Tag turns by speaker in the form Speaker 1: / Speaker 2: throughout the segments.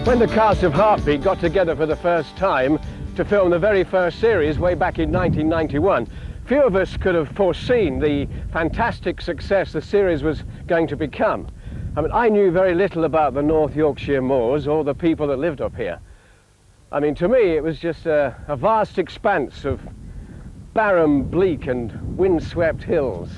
Speaker 1: When the cast of Heartbeat got together for the first time to film the very first series way back in 1991, few of us could have foreseen the fantastic success the series was going to become. I mean, I knew very little about the North Yorkshire moors or the people that lived up here. I mean, to me, it was just a vast expanse of barren, bleak and windswept hills.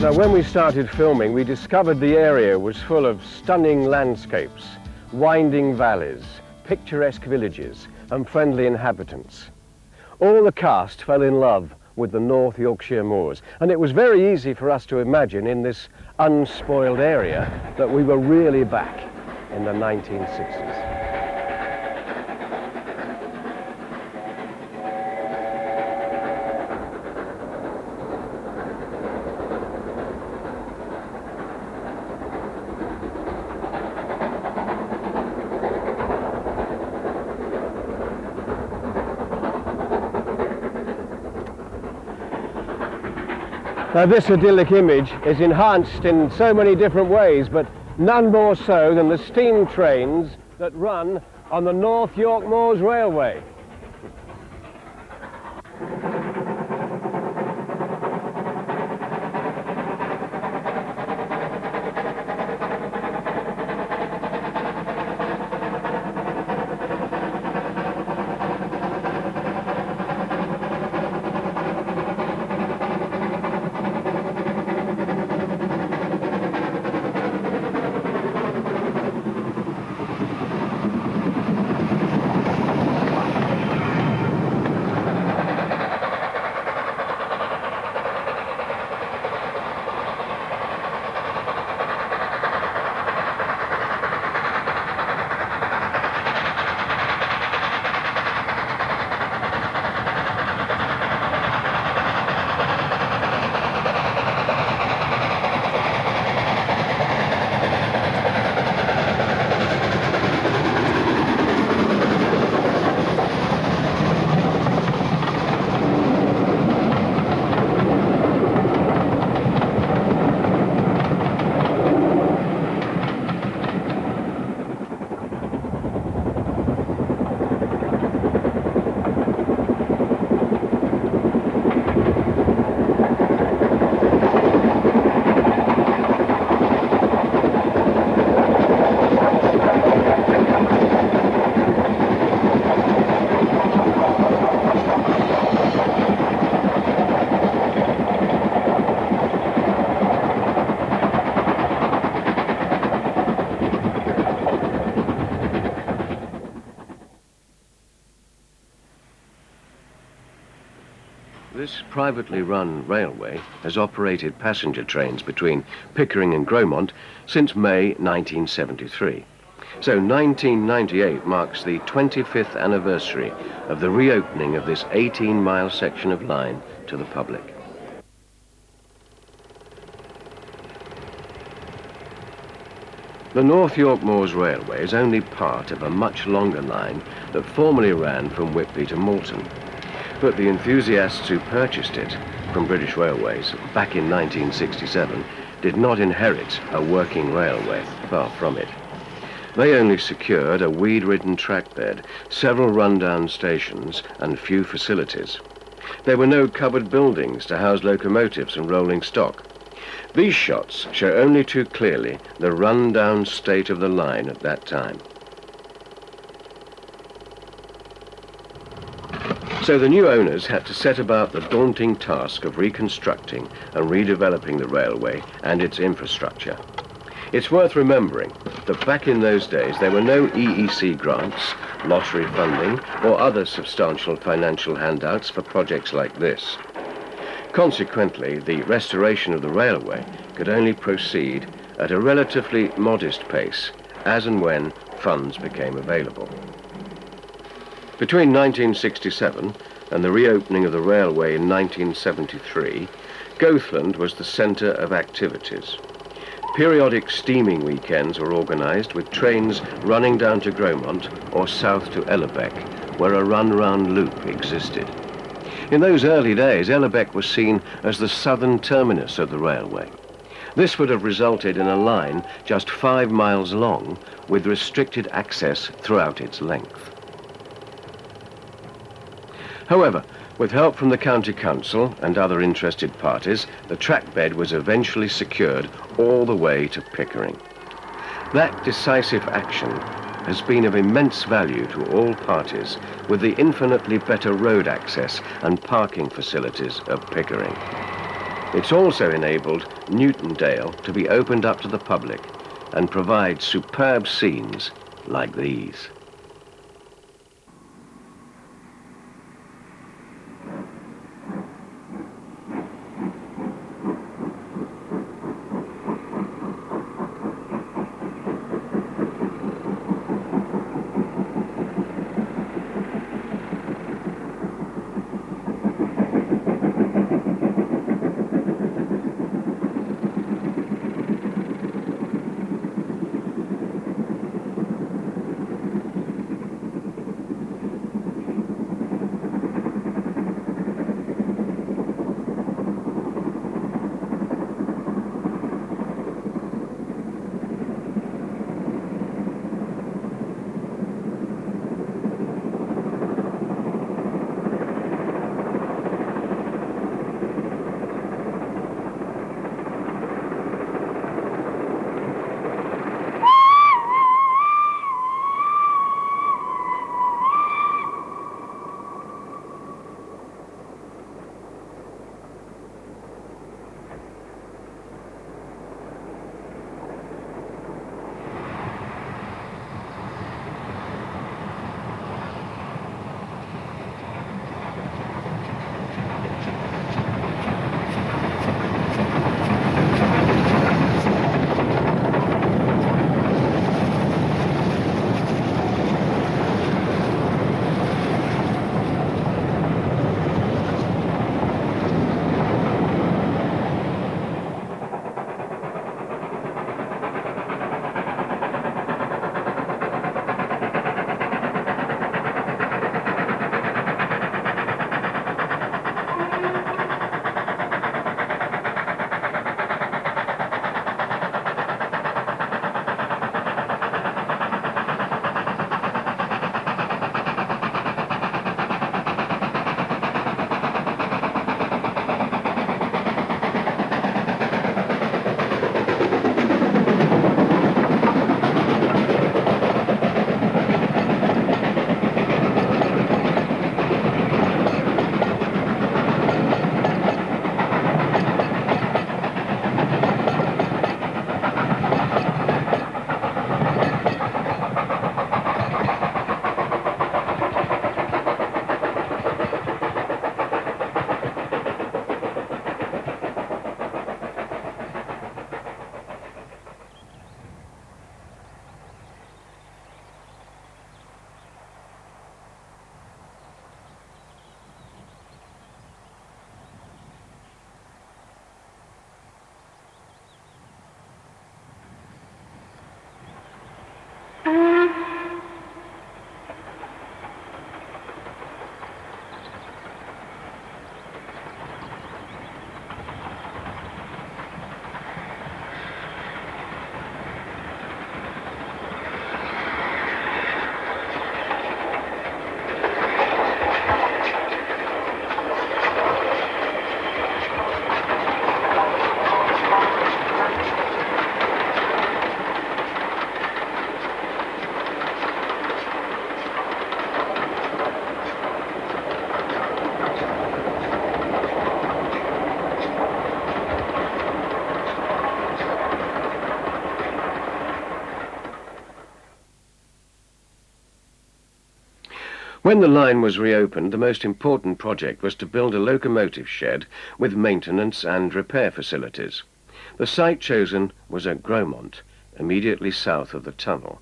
Speaker 1: Now, when we started filming, we discovered the area was full of stunning landscapes, winding valleys, picturesque villages and friendly inhabitants. All the cast fell in love with the North Yorkshire moors, and it was very easy for us to imagine in this unspoiled area that we were really back in the 1960s. Now, this idyllic image is enhanced in so many different ways, but none more so than the steam trains that run on the North York Moors Railway. This privately run railway has operated passenger trains between Pickering and Gromont since May 1973. So 1998 marks the 25th anniversary of the reopening of this 18-mile section of line to the public. The North York Moors Railway is only part of a much longer line that formerly ran from Whitby to Moulton. But the enthusiasts who purchased it from British Railways back in 1967 did not inherit a working railway, far from it. They only secured a weed-ridden trackbed, several run-down stations and few facilities. There were no covered buildings to house locomotives and rolling stock. These shots show only too clearly the run-down state of the line at that time. So the new owners had to set about the daunting task of reconstructing and redeveloping the railway and its infrastructure. It's worth remembering that back in those days there were no EEC grants, lottery funding, or other substantial financial handouts for projects like this. Consequently, the restoration of the railway could only proceed at a relatively modest pace as and when funds became available. Between 1967 and the reopening of the railway in 1973, Goathland was the centre of activities. Periodic steaming weekends were organised with trains running down to Gromont or south to Ellerbeck, where a run-round loop existed. In those early days, Ellerbeck was seen as the southern terminus of the railway. This would have resulted in a line just 5 miles long with restricted access throughout its length. However, with help from the County Council and other interested parties, the track bed was eventually secured all the way to Pickering. That decisive action has been of immense value to all parties, with the infinitely better road access and parking facilities of Pickering. It's also enabled Newtondale to be opened up to the public and provide superb scenes like these. When the line was reopened, the most important project was to build a locomotive shed with maintenance and repair facilities. The site chosen was at Gromont, immediately south of the tunnel.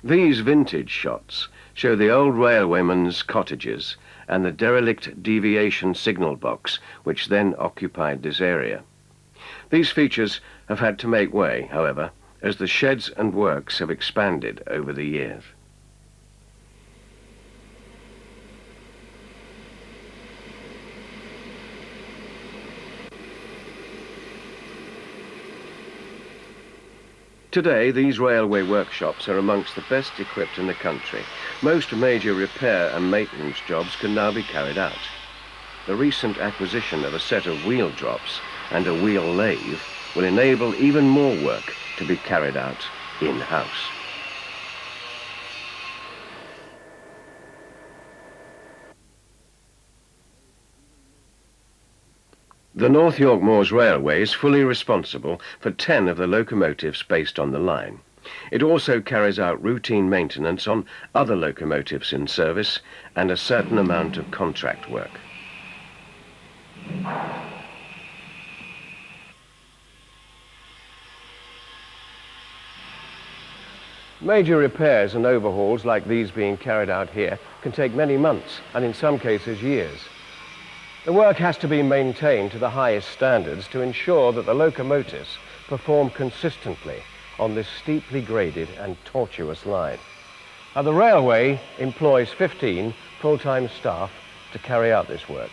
Speaker 1: These vintage shots show the old railwaymen's cottages and the derelict deviation signal box which then occupied this area. These features have had to make way, however, as the sheds and works have expanded over the years. Today, these railway workshops are amongst the best equipped in the country. Most major repair and maintenance jobs can now be carried out. The recent acquisition of a set of wheel drops and a wheel lathe will enable even more work to be carried out in-house. The North York Moors Railway is fully responsible for 10 of the locomotives based on the line. It also carries out routine maintenance on other locomotives in service and a certain amount of contract work. Major repairs and overhauls like these being carried out here can take many months and in some cases years. The work has to be maintained to the highest standards to ensure that the locomotives perform consistently on this steeply graded and tortuous line. Now, the railway employs 15 full-time staff to carry out this work.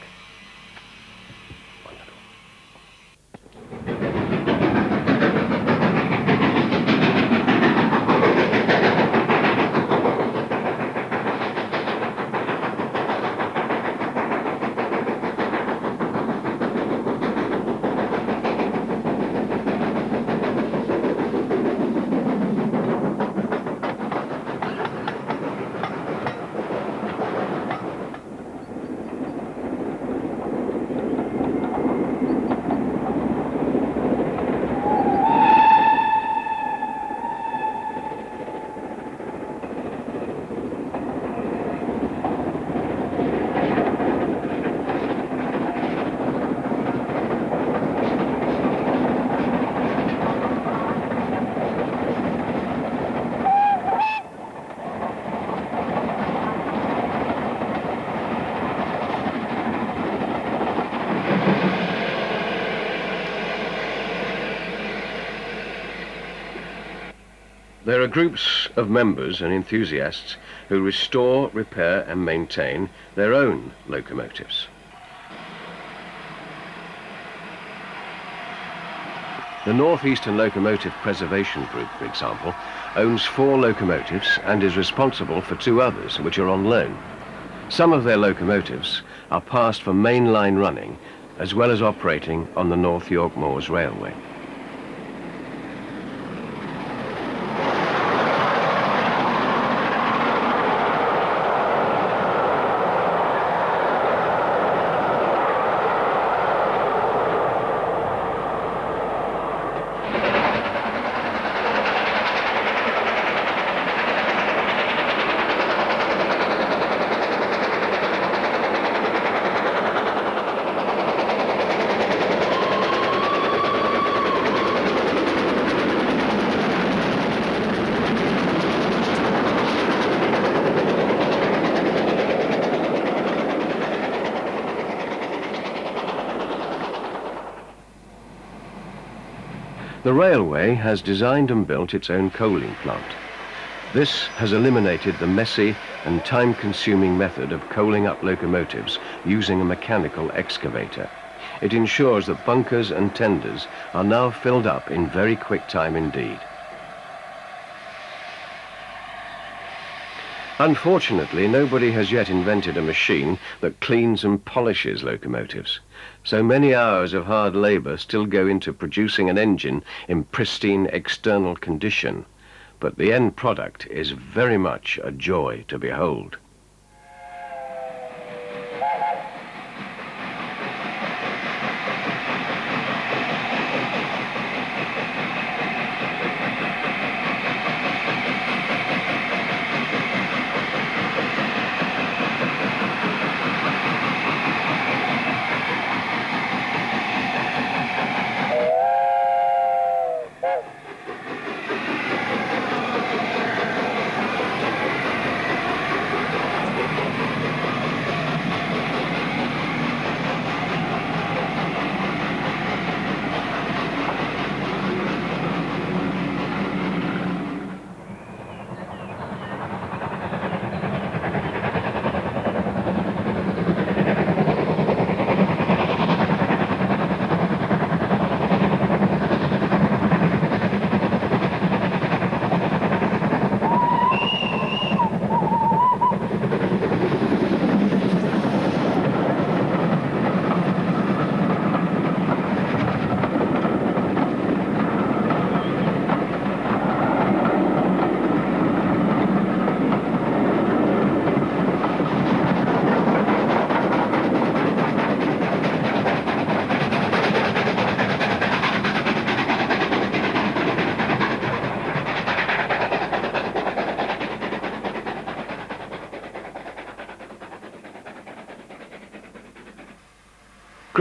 Speaker 1: There are groups of members and enthusiasts who restore, repair and maintain their own locomotives. The North Eastern Locomotive Preservation Group, for example, owns 4 locomotives and is responsible for 2 others which are on loan. Some of their locomotives are passed for mainline running as well as operating on the North York Moors Railway. The railway has designed and built its own coaling plant. This has eliminated the messy and time-consuming method of coaling up locomotives using a mechanical excavator. It ensures that bunkers and tenders are now filled up in very quick time indeed. Unfortunately, nobody has yet invented a machine that cleans and polishes locomotives. So many hours of hard labour still go into producing an engine in pristine external condition, but the end product is very much a joy to behold.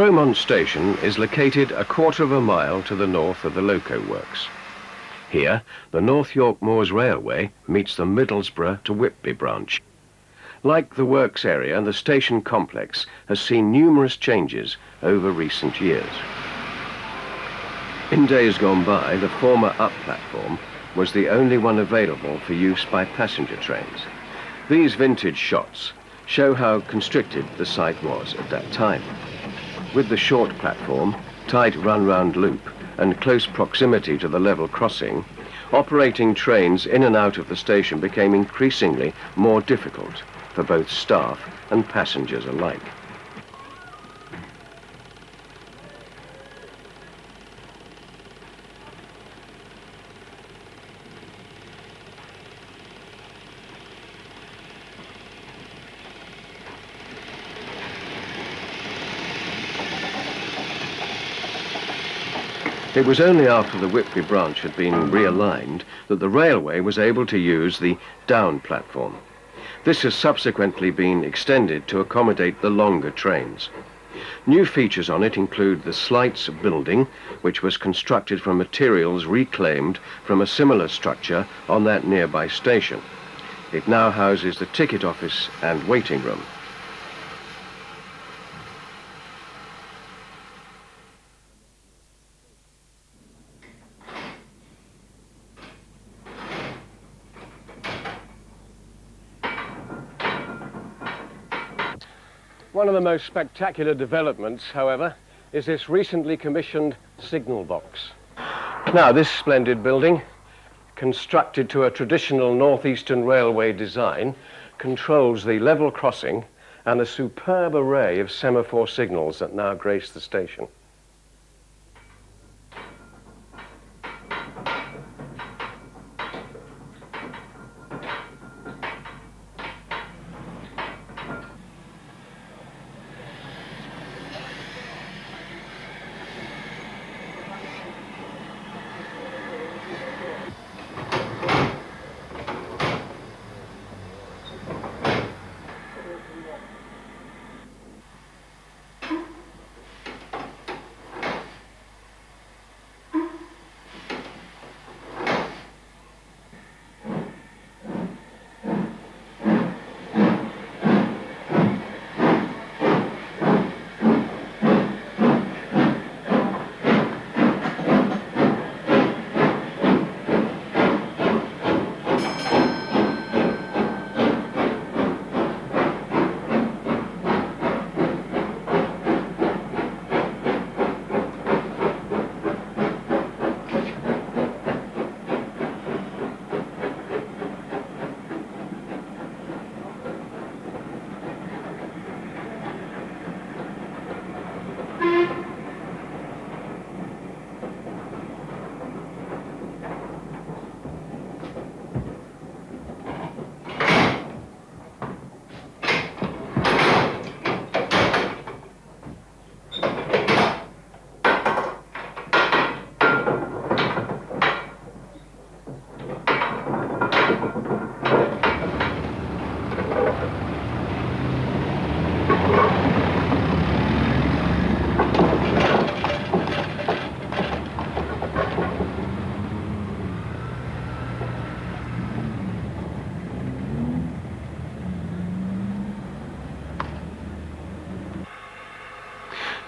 Speaker 1: Gromont Station is located a quarter of a mile to the north of the loco works. Here, the North York Moors Railway meets the Middlesbrough to Whitby branch. Like the works area, the station complex has seen numerous changes over recent years. In days gone by, the former up platform was the only one available for use by passenger trains. These vintage shots show how constricted the site was at that time. With the short platform, tight run-round loop, and close proximity to the level crossing, operating trains in and out of the station became increasingly more difficult for both staff and passengers alike. It was only after the Whitby branch had been realigned that the railway was able to use the down platform. This has subsequently been extended to accommodate the longer trains. New features on it include the Slights building, which was constructed from materials reclaimed from a similar structure on that nearby station. It now houses the ticket office and waiting room. One of the most spectacular developments, however, is this recently commissioned signal box. Now, this splendid building, constructed to a traditional northeastern railway design, controls the level crossing and a superb array of semaphore signals that now grace the station.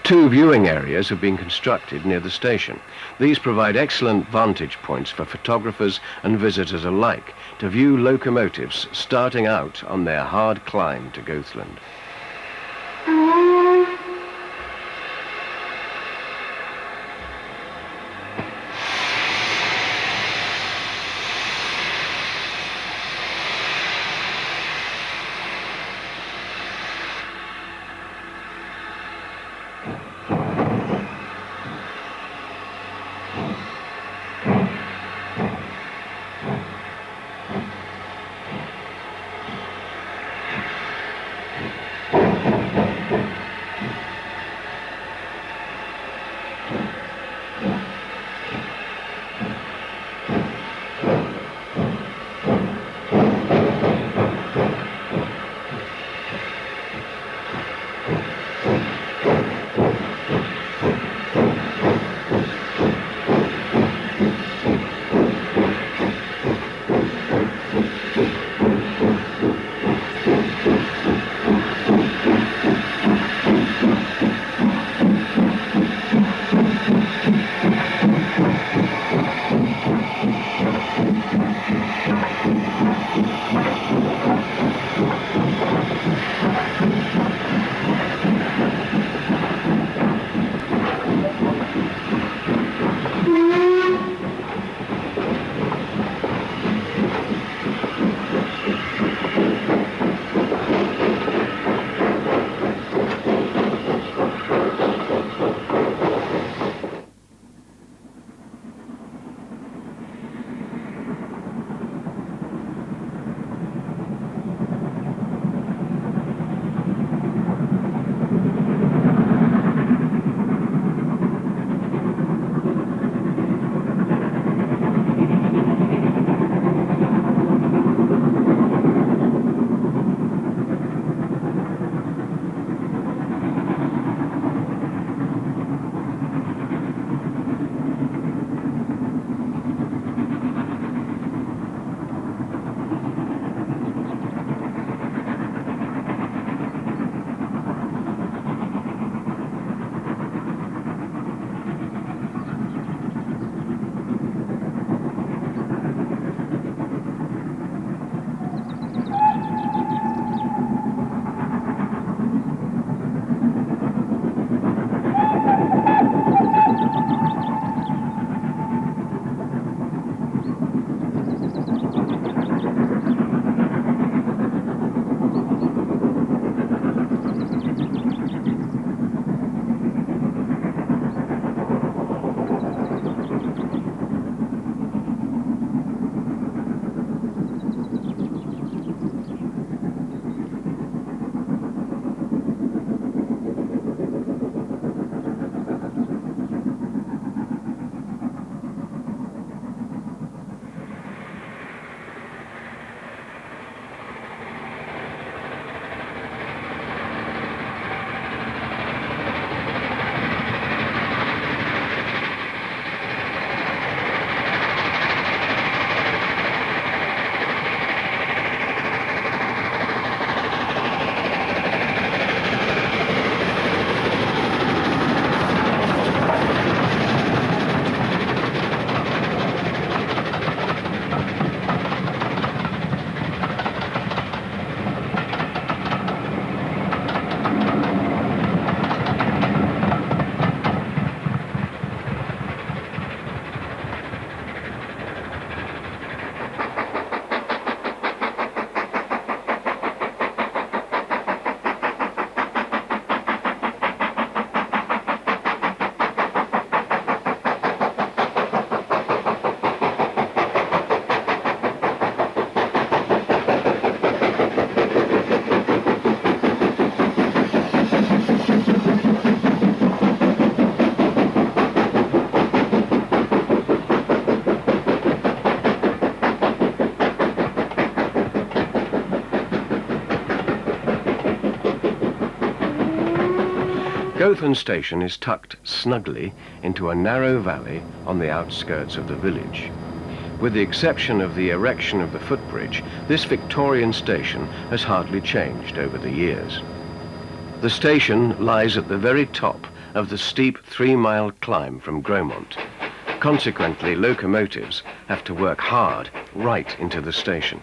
Speaker 1: Two viewing areas have been constructed near the station. These provide excellent vantage points for photographers and visitors alike to view locomotives starting out on their hard climb to Goathland. Gothland Station is tucked snugly into a narrow valley on the outskirts of the village. With the exception of the erection of the footbridge, this Victorian station has hardly changed over the years. The station lies at the very top of the steep 3-mile climb from Gromont. Consequently, locomotives have to work hard right into the station.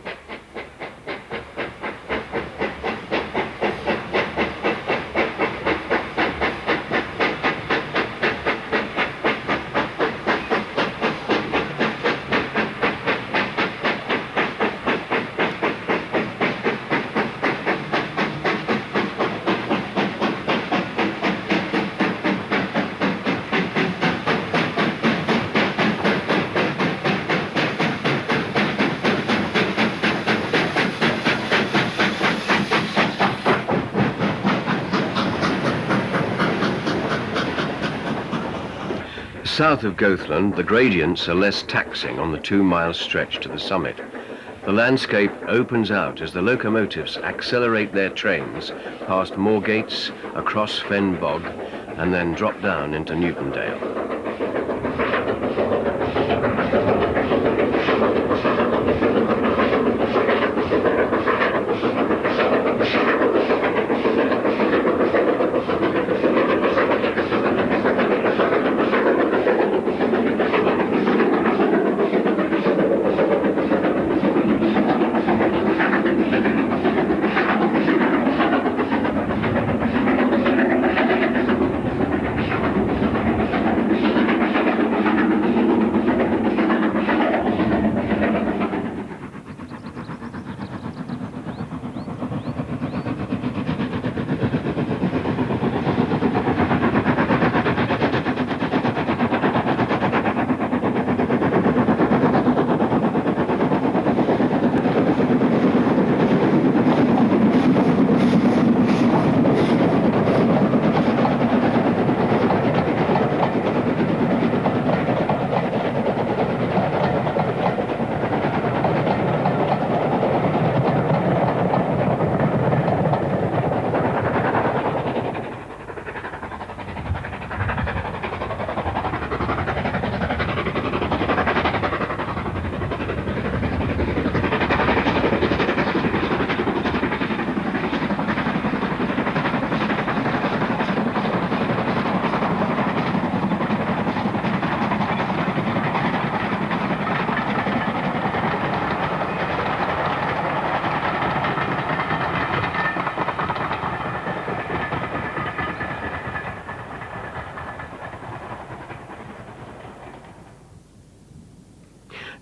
Speaker 1: South of Gothland, the gradients are less taxing on the 2-mile stretch to the summit. The landscape opens out as the locomotives accelerate their trains past Moorgates, across Fen Bog, and then drop down into Newtondale.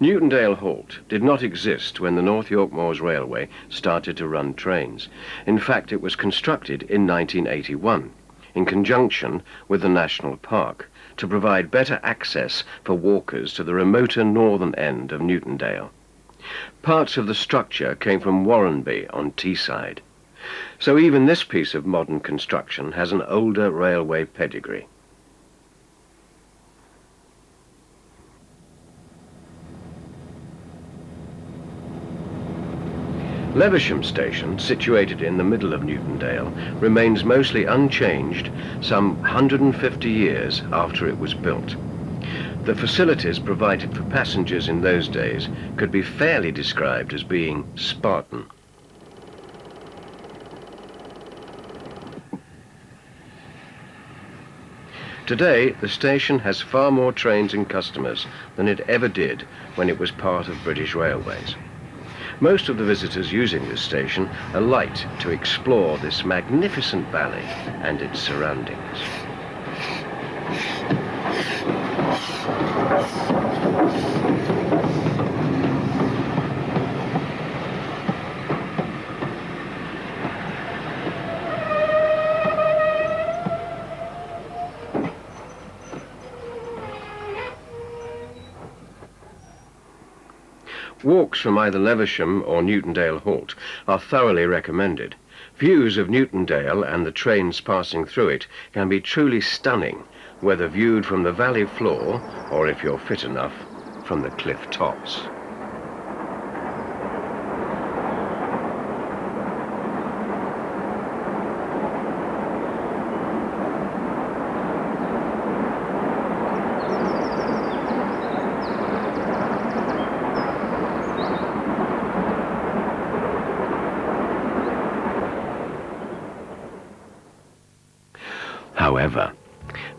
Speaker 1: Newtondale Halt did not exist when the North York Moors Railway started to run trains. In fact, it was constructed in 1981 in conjunction with the National Park to provide better access for walkers to the remoter northern end of Newtondale. Parts of the structure came from Warrenby on Teesside. So even this piece of modern construction has an older railway pedigree. Leversham Station, situated in the middle of Newtondale, remains mostly unchanged some 150 years after it was built. The facilities provided for passengers in those days could be fairly described as being Spartan. Today, the station has far more trains and customers than it ever did when it was part of British Railways. Most of the visitors using this station alight to explore this magnificent valley and its surroundings. Walks from either Leversham or Newtondale Halt are thoroughly recommended. Views of Newtondale and the trains passing through it can be truly stunning, whether viewed from the valley floor or, if you're fit enough, from the cliff tops.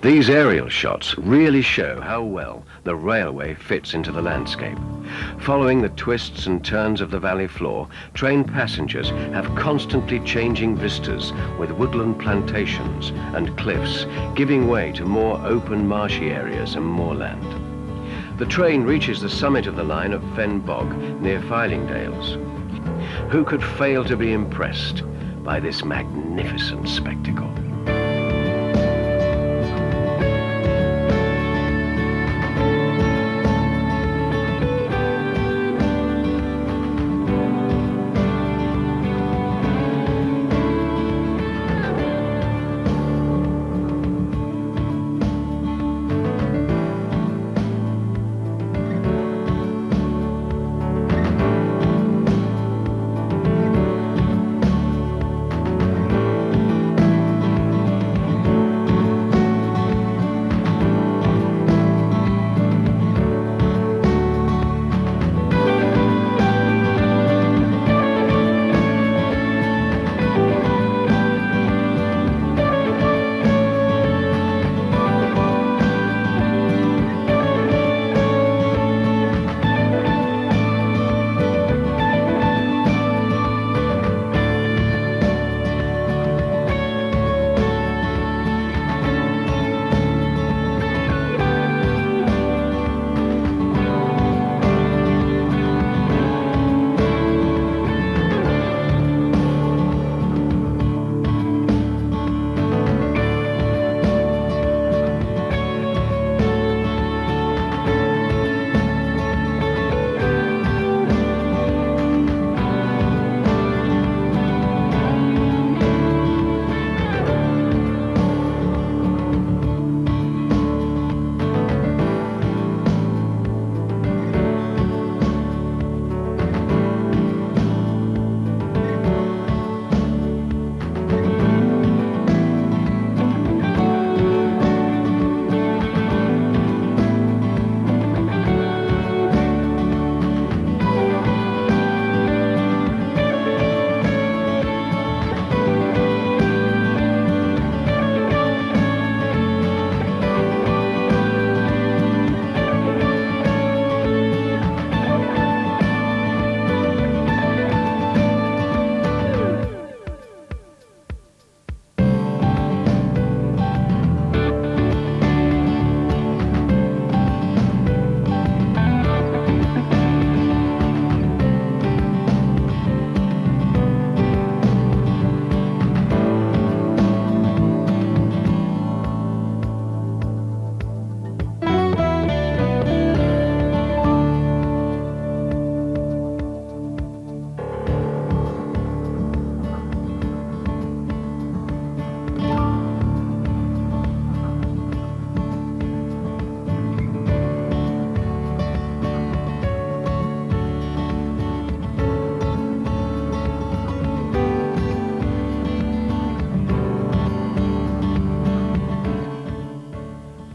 Speaker 1: These aerial shots really show how well the railway fits into the landscape. Following the twists and turns of the valley floor, train passengers have constantly changing vistas with woodland plantations and cliffs, giving way to more open marshy areas and moorland. The train reaches the summit of the line at Fen Bog near Fylingdales. Who could fail to be impressed by this magnificent spectacle?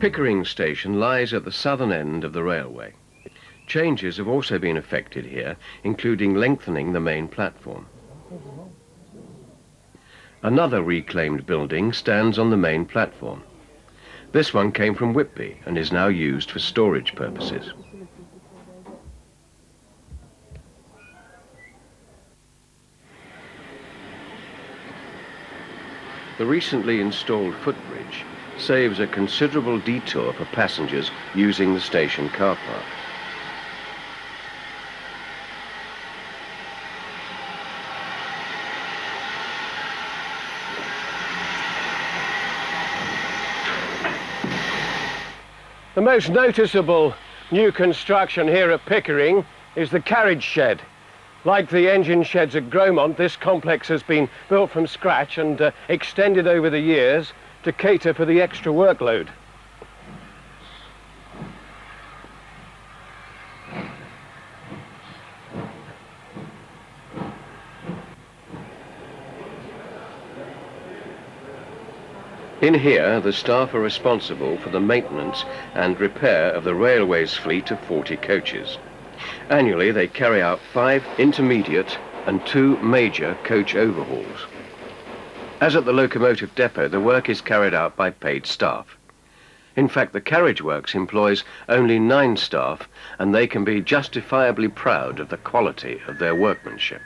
Speaker 1: Pickering Station lies at the southern end of the railway. Changes have also been effected here, including lengthening the main platform. Another reclaimed building stands on the main platform. This one came from Whitby and is now used for storage purposes. The recently installed footbridge saves a considerable detour for passengers using the station car park.
Speaker 2: The most noticeable new construction here at Pickering is the carriage shed. Like the engine sheds at Gromont, this complex has been built from scratch and extended over the years to cater for the extra workload.
Speaker 1: In here, the staff are responsible for the maintenance and repair of the railway's fleet of 40 coaches. Annually, they carry out 5 intermediate and 2 major coach overhauls. As at the locomotive depot, the work is carried out by paid staff. In fact, the carriage works employs only 9 staff, and they can be justifiably proud of the quality of their workmanship.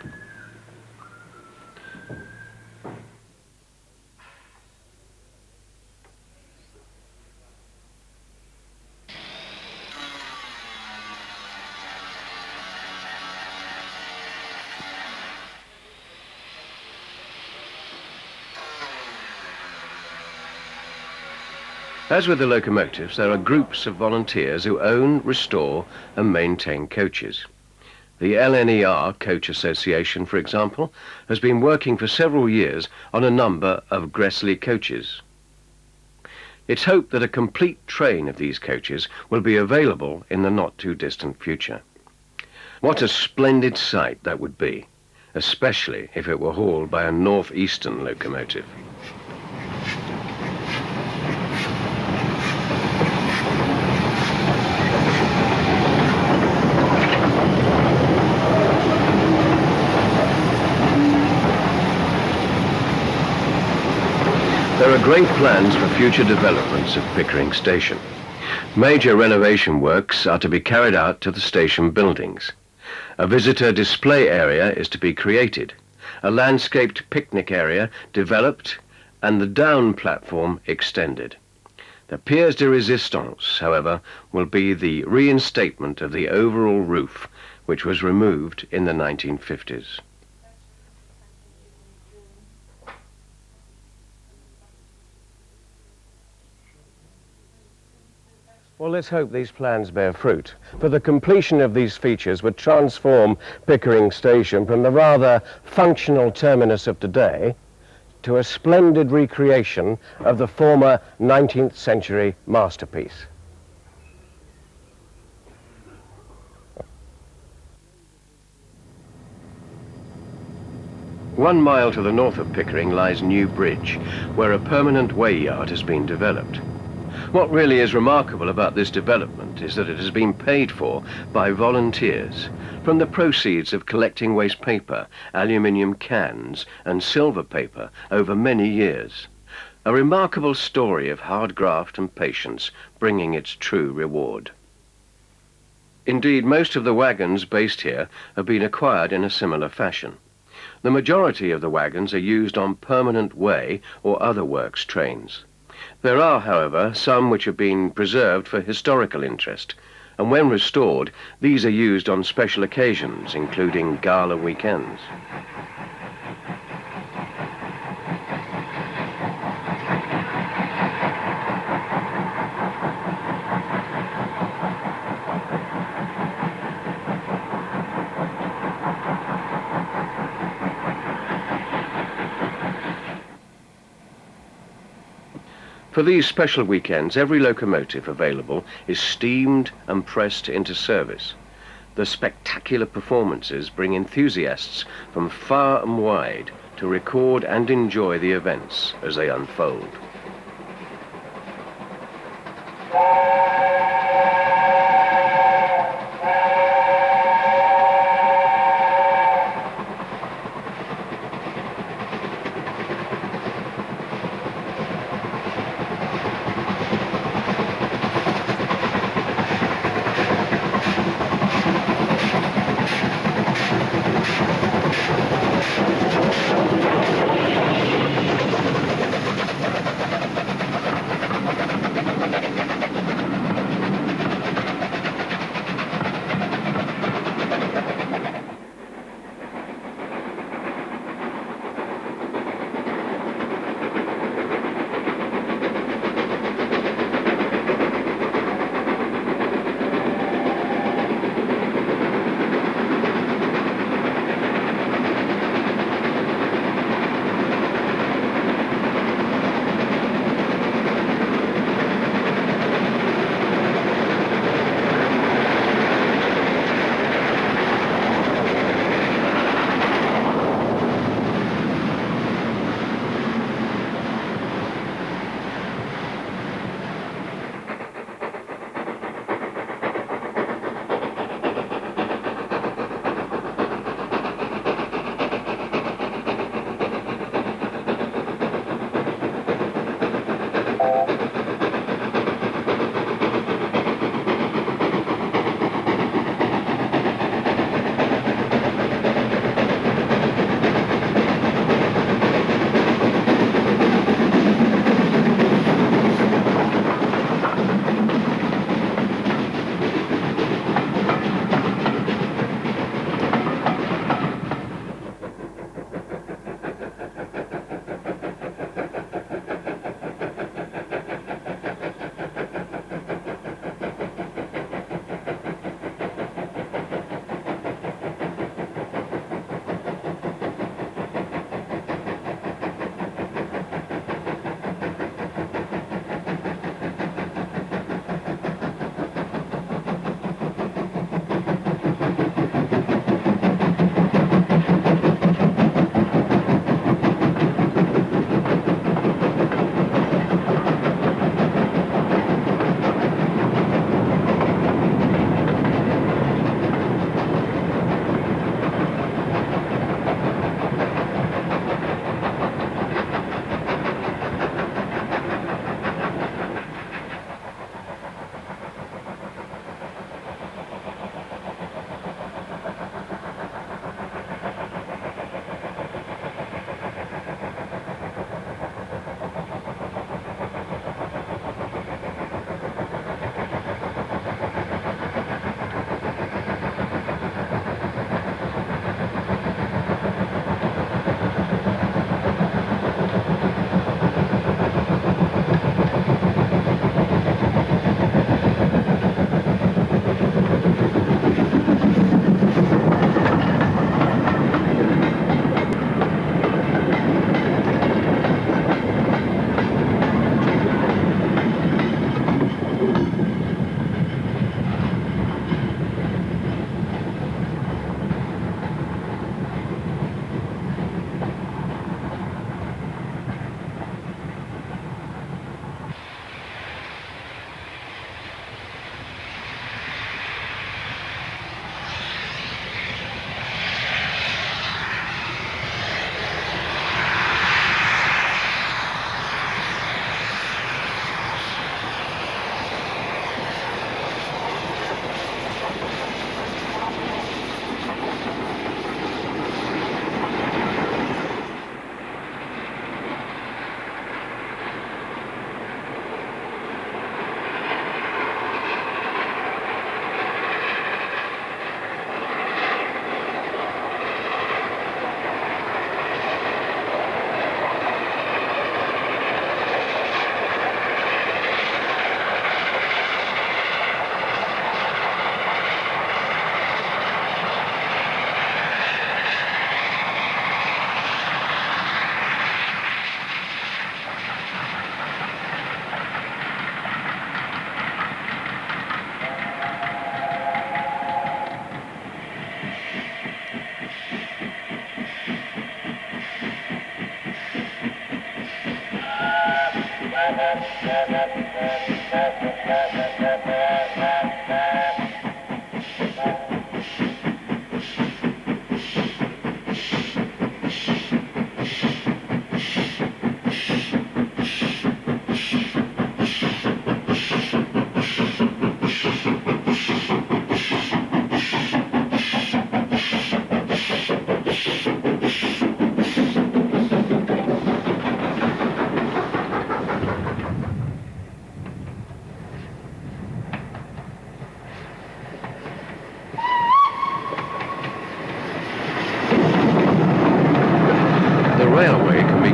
Speaker 1: As with the locomotives, there are groups of volunteers who own, restore and maintain coaches. The LNER Coach Association, for example, has been working for several years on a number of Gressley coaches. It's hoped that a complete train of these coaches will be available in the not-too-distant future. What a splendid sight that would be, especially if it were hauled by a northeastern locomotive. There are great plans for future developments of Pickering Station. Major renovation works are to be carried out to the station buildings. A visitor display area is to be created, a landscaped picnic area developed, and the down platform extended. The pièce de résistance, however, will be the reinstatement of the overall roof, which was removed in the 1950s. Well, let's hope these plans bear fruit, for the completion of these features would transform Pickering Station from the rather functional terminus of today to a splendid recreation of the former 19th century masterpiece. One mile to the north of Pickering lies New Bridge, where a permanent way yard has been developed. What really is remarkable about this development is that it has been paid for by volunteers from the proceeds of collecting waste paper, aluminium cans and silver paper over many years. A remarkable story of hard graft and patience bringing its true reward. Indeed, most of the wagons based here have been acquired in a similar fashion. The majority of the wagons are used on permanent way or other works trains. There are, however, some which have been preserved for historical interest, and when restored, these are used on special occasions, including gala weekends. For these special weekends, every locomotive available is steamed and pressed into service. The spectacular performances bring enthusiasts from far and wide to record and enjoy the events as they unfold.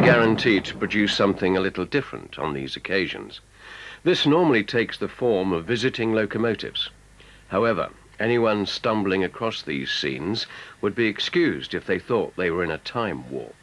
Speaker 1: Guaranteed to produce something a little different on these occasions. This normally takes the form of visiting locomotives. However, anyone stumbling across these scenes would be excused if they thought they were in a time warp.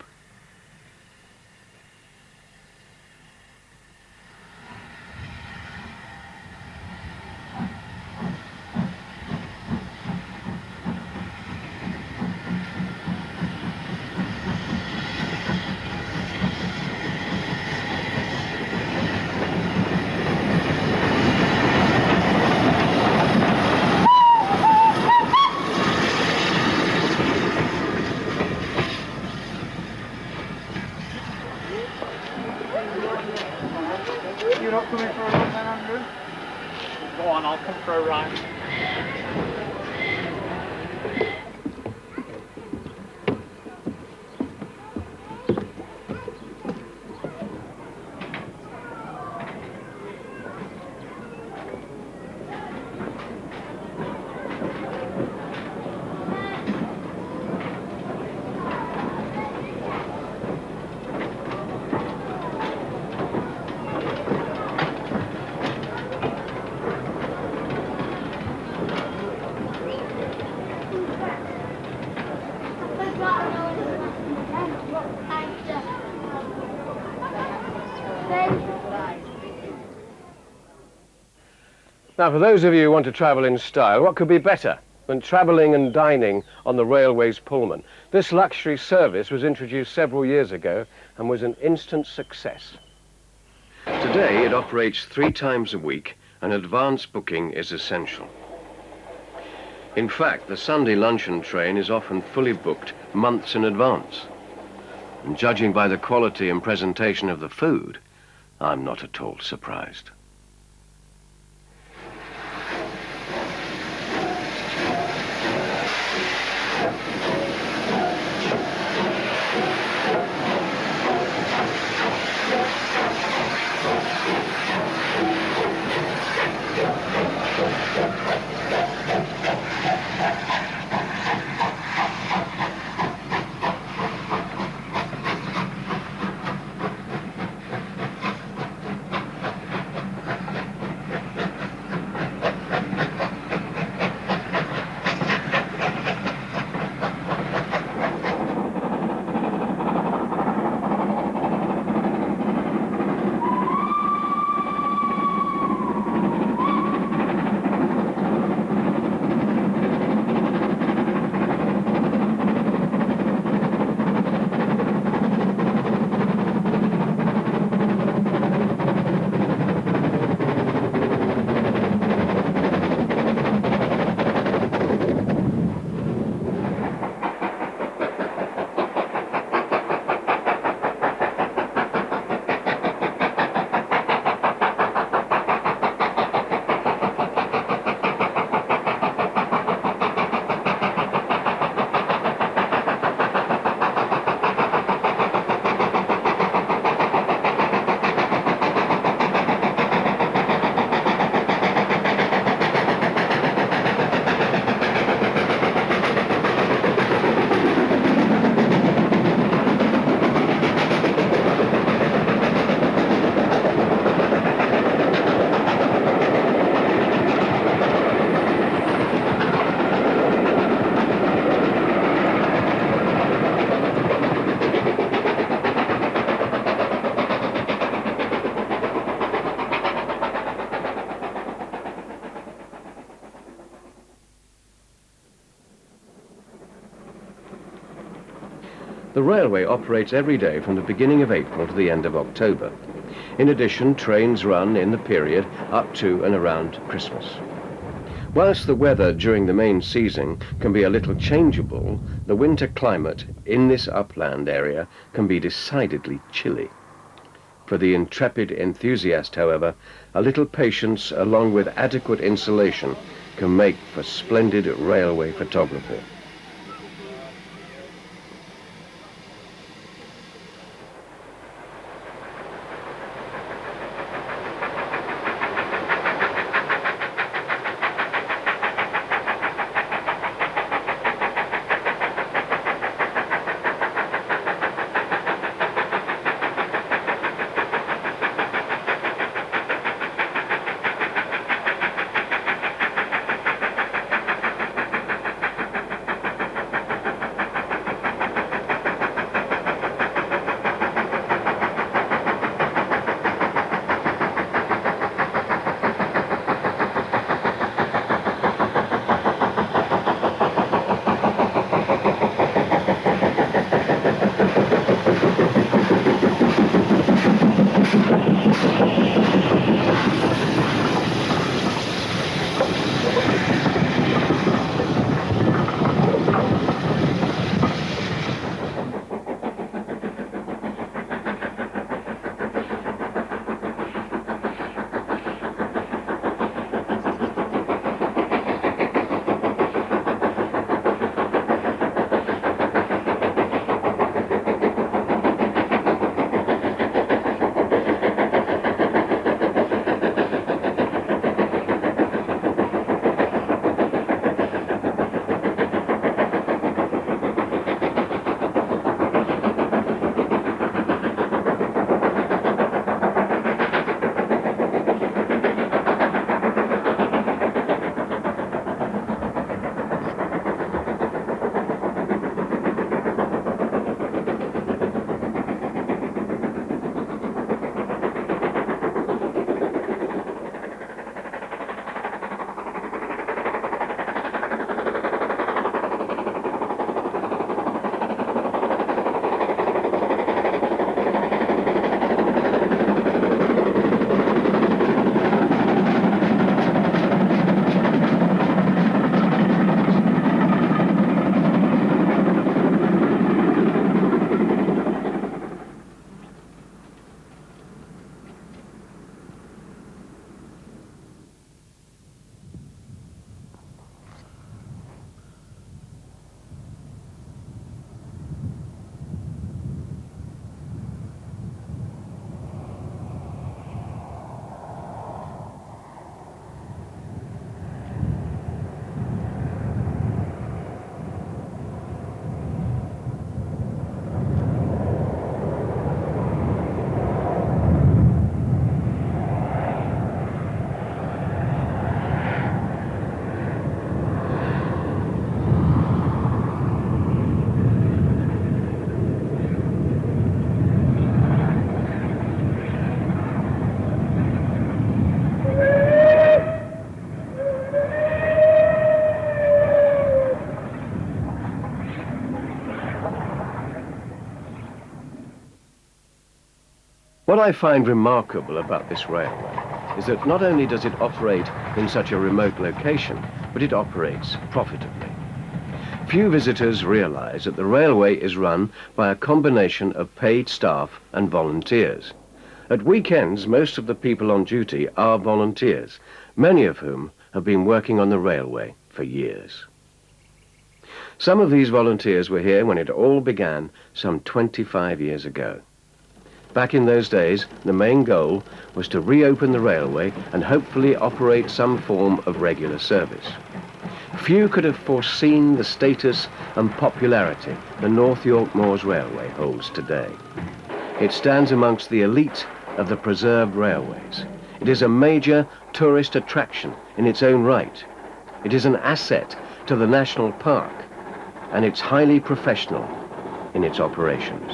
Speaker 3: You're not coming for a run then, Andrew? Go on, I'll come for a ride.
Speaker 2: Now, for those of you who want to travel in style, what could be better than travelling and dining on the railway's Pullman? This luxury service was introduced several years ago and was an instant success.
Speaker 1: Today it operates 3 times a week and advance booking is essential. In fact, the Sunday luncheon train is often fully booked months in advance. And judging by the quality and presentation of the food, I'm not at all surprised. The railway operates every day from the beginning of April to the end of October. In addition, trains run in the period up to and around Christmas. Whilst the weather during the main season can be a little changeable, the winter climate in this upland area can be decidedly chilly. For the intrepid enthusiast, however, a little patience along with adequate insulation can make for splendid railway photography. What I find remarkable about this railway is that not only does it operate in such a remote location, but it operates profitably. Few visitors realize that the railway is run by a combination of paid staff and volunteers. At weekends, most of the people on duty are volunteers, many of whom have been working on the railway for years. Some of these volunteers were here when it all began some 25 years ago. Back in those days, the main goal was to reopen the railway and hopefully operate some form of regular service. Few could have foreseen the status and popularity the North York Moors Railway holds today. It stands amongst the elite of the preserved railways. It is a major tourist attraction in its own right. It is an asset to the national park, and it's highly professional in its operations.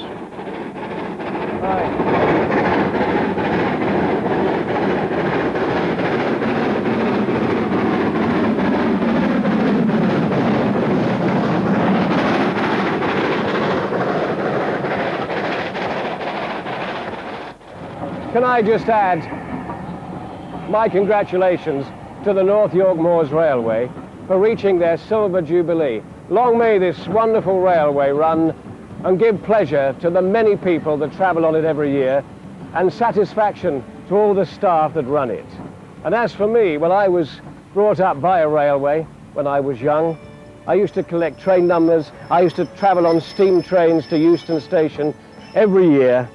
Speaker 2: Can I just add my congratulations to the North York Moors Railway for reaching their Silver Jubilee. Long may this wonderful railway run and give pleasure to the many people that travel on it every year, and satisfaction to all the staff that run it. And as for me, well, I was brought up by a railway when I was young. I used to collect train numbers. I used to travel on steam trains to Euston Station every year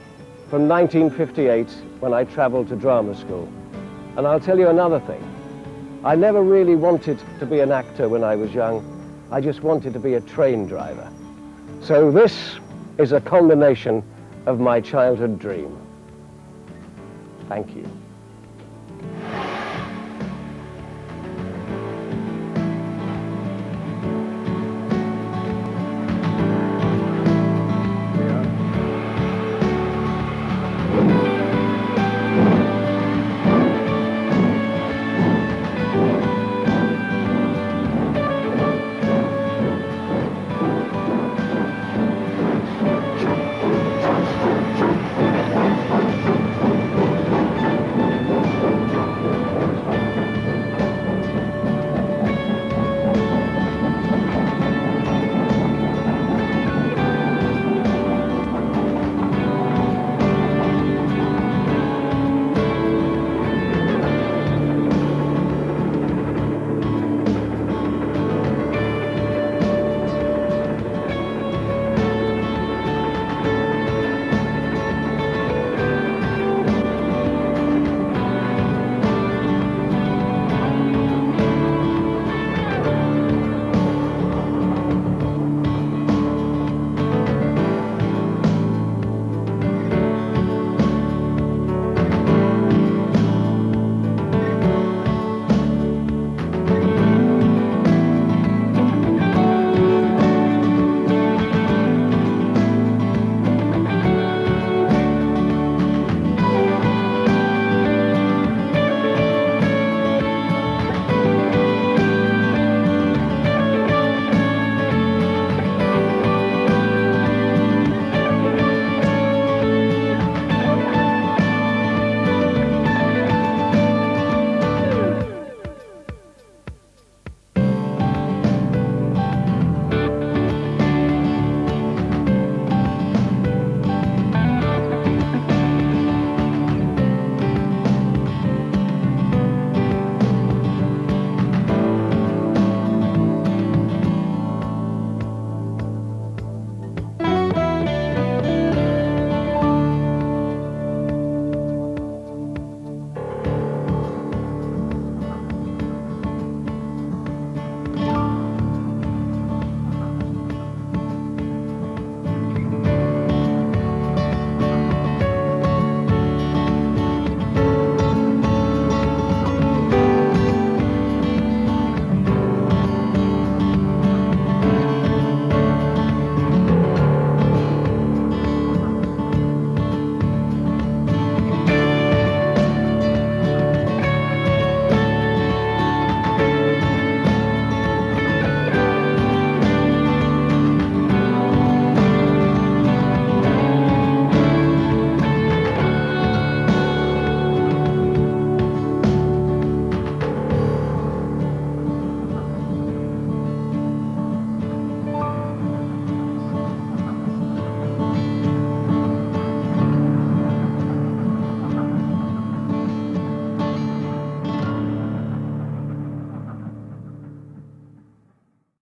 Speaker 2: from 1958, when I travelled to drama school. And I'll tell you another thing. I never really wanted to be an actor when I was young. I just wanted to be a train driver. So this is a combination of my childhood dream. Thank you.